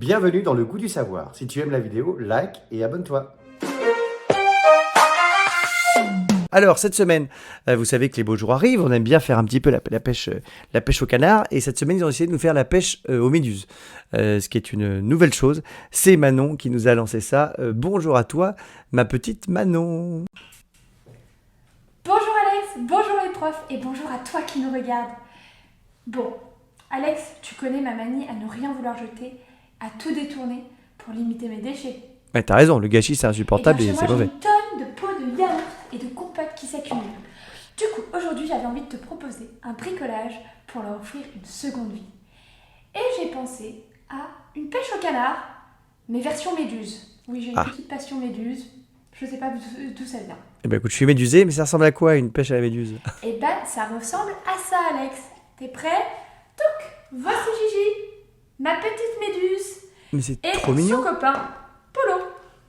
Bienvenue dans le goût du savoir. Si tu aimes la vidéo, like et abonne-toi. Alors, cette semaine, vous savez que les beaux jours arrivent, on aime bien faire un petit peu la pêche au canard, et cette semaine, ils ont essayé de nous faire la pêche aux méduses, ce qui est une nouvelle chose. C'est Manon qui nous a lancé ça. Bonjour à toi, ma petite Manon. Bonjour Alex, bonjour les profs, et bonjour à toi qui nous regarde. Bon, Alex, tu connais ma manie à ne rien vouloir jeter, à tout détourner pour limiter mes déchets. Ouais, t'as raison, le gâchis c'est insupportable et c'est mauvais. J'ai une tonne de pots de yaourt et de compotes qui s'accumulent. Du coup, aujourd'hui, j'avais envie de te proposer un bricolage pour leur offrir une seconde vie. Et j'ai pensé à une pêche au canard, mais version méduse. Oui, j'ai une petite passion méduse, je sais pas d'où ça vient. Eh ben écoute, je suis médusé, mais ça ressemble à quoi une pêche à la méduse? Eh ben, ça ressemble à ça, Alex. T'es prêt? Touc, voici Gigi, ma petite méduse. Mais c'est et trop mignon. son copain, Polo.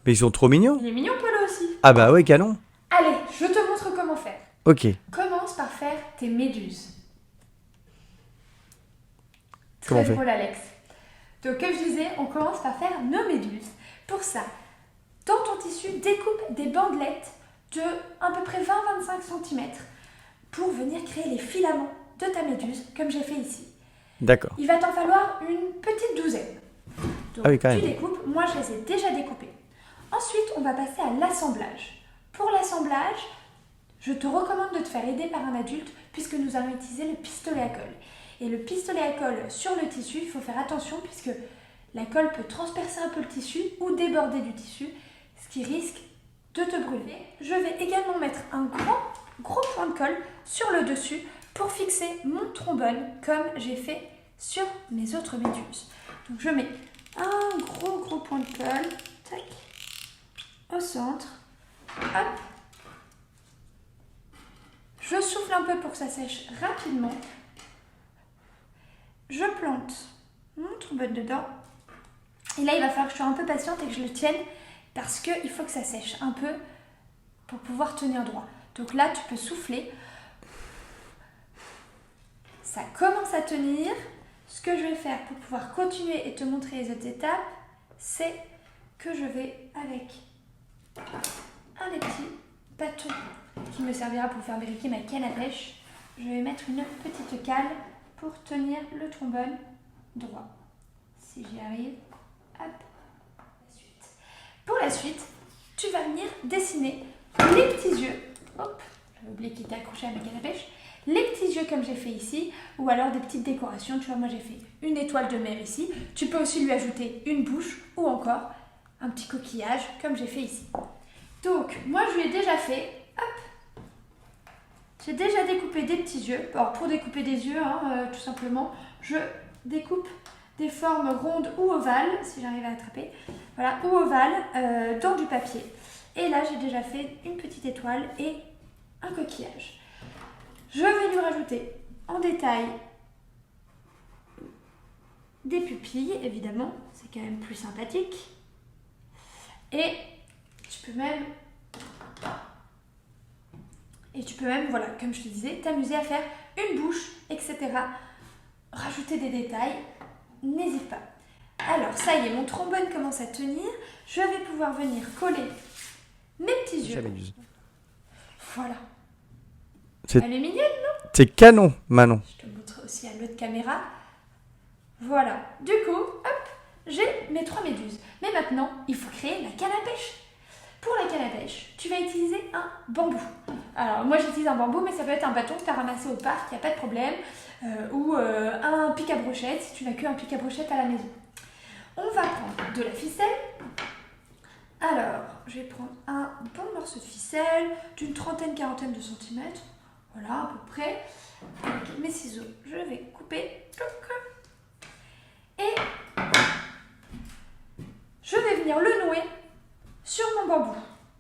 Mais ils sont trop mignons. Il est mignon, Polo aussi. Ah bah ouais, canon. Allez, je te montre comment faire. Ok. Commence par faire tes méduses. Comment on Très fait? drôle, Alex. Donc, comme je disais, on commence par faire nos méduses. Pour ça, dans ton tissu, découpe des bandelettes de à peu près 20-25 cm pour venir créer les filaments de ta méduse, comme j'ai fait ici. D'accord. Il va t'en falloir une petite douzaine. Donc, Ah oui, quand même. tu découpes, moi je les ai déjà découpés. Ensuite, on va passer à l'assemblage. Pour l'assemblage, je te recommande de te faire aider par un adulte puisque nous allons utiliser le pistolet à colle. Et le pistolet à colle sur le tissu, il faut faire attention puisque la colle peut transpercer un peu le tissu ou déborder du tissu, ce qui risque de te brûler. Je vais également mettre un gros point de colle sur le dessus pour fixer mon trombone comme j'ai fait sur mes autres méduses. Donc je mets un gros point de colle, tac, au centre, hop. Je souffle un peu pour que ça sèche rapidement. Je plante mon trombone dedans. Et là, il va falloir que je sois un peu patiente et que je le tienne parce qu'il faut que ça sèche un peu pour pouvoir tenir droit. Donc là, tu peux souffler. Ça commence à tenir. Ce que je vais faire pour pouvoir continuer et te montrer les autres étapes, c'est que je vais, avec un des petits bâtons qui me servira pour faire briquer ma canne à pêche, je vais mettre une petite cale pour tenir le trombone droit. Si j'y arrive, hop. Pour la suite, tu vas venir dessiner les petits yeux. Hop, j'avais oublié qu'il était accroché à ma canne à pêche. Les petits yeux comme j'ai fait ici, ou alors des petites décorations. Tu vois, moi j'ai fait une étoile de mer ici. Tu peux aussi lui ajouter une bouche ou encore un petit coquillage comme j'ai fait ici. Donc, moi je lui ai déjà fait, hop, j'ai déjà découpé des petits yeux. Alors pour découper des yeux, tout simplement, je découpe des formes rondes ou ovales, si j'arrive à attraper, voilà, ou ovales dans du papier. Et là j'ai déjà fait une petite étoile et un coquillage. Je vais lui rajouter en détail des pupilles, évidemment, c'est quand même plus sympathique. Et tu peux même, voilà, comme je te disais, t'amuser à faire une bouche, etc. Rajouter des détails, n'hésite pas. Alors, ça y est, mon trombone commence à tenir. Je vais pouvoir venir coller mes petits yeux. Voilà. Elle est mignonne, non? C'est canon, Manon. Je te montre aussi à l'autre caméra. Voilà. Du coup, hop, j'ai mes 3 méduses. Mais maintenant, il faut créer la canne à pêche. Pour la canne à pêche, tu vas utiliser un bambou. Alors, moi, j'utilise un bambou, mais ça peut être un bâton que tu as ramassé au parc, il n'y a pas de problème. Ou un pic à brochette, si tu n'as qu'un pic à brochette à la maison. On va prendre de la ficelle. Alors, je vais prendre un bon morceau de ficelle d'une trentaine-quarantaine de centimètres. Voilà, à peu près. Avec mes ciseaux, je vais couper. Et je vais venir le nouer sur mon bambou.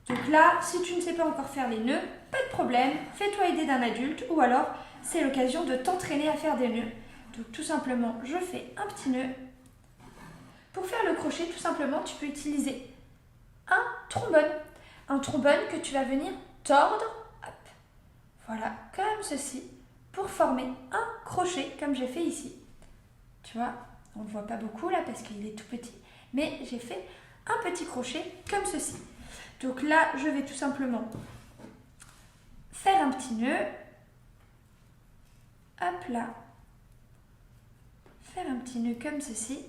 Donc là, si tu ne sais pas encore faire les nœuds, pas de problème. Fais-toi aider d'un adulte ou alors c'est l'occasion de t'entraîner à faire des nœuds. Donc tout simplement, je fais un petit nœud. Pour faire le crochet, tout simplement, tu peux utiliser un trombone. Un trombone que tu vas venir tordre. Voilà, comme ceci, pour former un crochet, comme j'ai fait ici. Tu vois, on ne le voit pas beaucoup là parce qu'il est tout petit. mais j'ai fait un petit crochet comme ceci. Donc là, je vais tout simplement faire un petit nœud. Hop là. Faire un petit nœud comme ceci.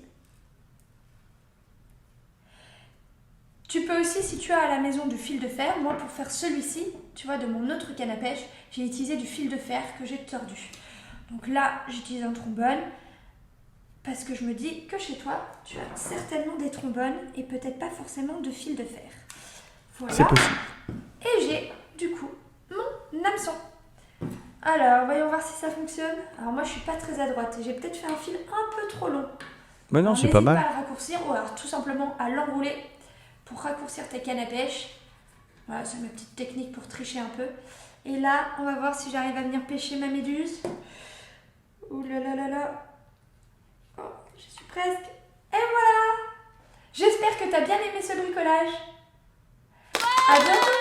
Tu peux aussi, si tu as à la maison du fil de fer, moi pour faire celui-ci, tu vois, de mon autre canne à pêche, j'ai utilisé du fil de fer que j'ai tordu. Donc là, j'utilise un trombone parce que je me dis que chez toi, tu as certainement des trombones et peut-être pas forcément de fil de fer. Voilà. C'est possible. Et j'ai du coup mon hameçon. Alors, voyons voir si ça fonctionne. Alors moi, je suis pas très à droite. J'ai peut-être fait un fil un peu trop long. Mais non, Alors, c'est pas mal. n'hésite pas à le raccourcir ou alors tout simplement à l'enrouler pour raccourcir ta canne à pêche. Voilà, c'est ma petite technique pour tricher un peu. Et là, on va voir si j'arrive à venir pêcher ma méduse. Ouh là là là là. Oh, je suis presque. Et voilà! J'espère que tu as bien aimé ce bricolage. À bientôt!